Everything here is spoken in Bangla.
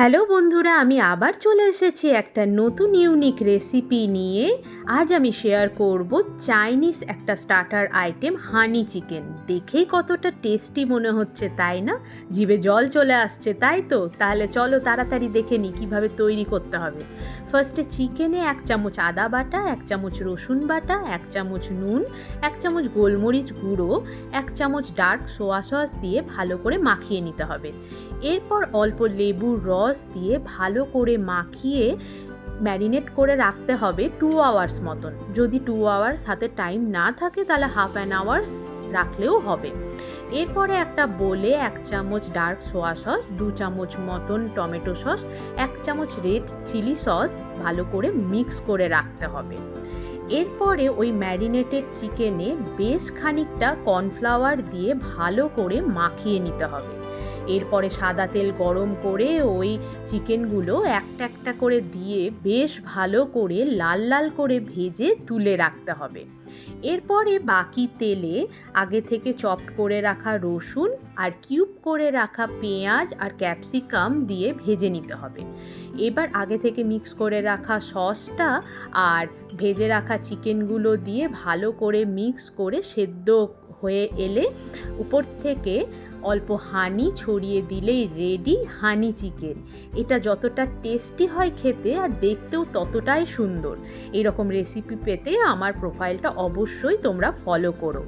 হ্যালো বন্ধুরা, আমি আবার চলে এসেছি একটা নতুন ইউনিক রেসিপি নিয়ে। আজ আমি শেয়ার করব চাইনিজ একটা স্টার্টার আইটেম হানি চিকেন। দেখেই কতটা টেস্টি মনে হচ্ছে, তাই না? জিভে জল চলে আসছে, তাই তো? তাহলে চলো তাড়াতাড়ি দেখে নিই কীভাবে তৈরি করতে হবে। ফার্স্টে চিকেনে 1 চামচ আদা বাটা, 1 চামচ রসুন বাটা, 1 চামচ নুন, 1 চামচ গোলমরিচ গুঁড়ো, 1 চামচ ডার্ক সোয়া সস দিয়ে ভালো করে মাখিয়ে নিতে হবে। এরপর অল্প লেবুর রস দিয়ে ভালো করে মাখিয়ে ম্যারিনেট করে রাখতে হবে 2 আওয়ার্স মতন। যদি 2 আওয়ার্স হাতে টাইম না থাকে তাহলে হাফ অ্যান আওয়ার্স রাখলেও হবে। এরপরে একটা বোলে 1 চামচ ডার্ক সোয়া সস, 2 চামচ মতন টমেটো সস, 1 চামচ রেড চিলি সস ভালো করে মিক্স করে রাখতে হবে। এরপরে ওই ম্যারিনেটেড চিকেনে বেশ খানিকটা কর্নফ্লাওয়ার দিয়ে ভালো করে মাখিয়ে নিতে হবে। এরপরে সাদা তেল গরম করে ওই চিকেনগুলো একটা একটা করে দিয়ে বেশ ভালো করে লাল লাল করে ভেজে তুলে রাখতে হবে। এরপরে বাকি তেলে আগে থেকে চপড করে রাখা রসুন আর কিউব করে রাখা পেঁয়াজ আর ক্যাপসিকাম দিয়ে ভেজে নিতে হবে। এবার আগে থেকে মিক্স করে রাখা সসটা আর ভেজে রাখা চিকেনগুলো দিয়ে ভালো করে মিক্স করে সেদ্ধ হয়ে এলে উপর থেকে অল্প হানি ছড়িয়ে দিলেই রেডি হানি চিকেন। এটা যতটা টেস্টি হয় খেতে আর দেখতেও ততটাই সুন্দর। এরকম রেসিপি পেতে আমার প্রোফাইলটা অবশ্যই তোমরা ফলো করো।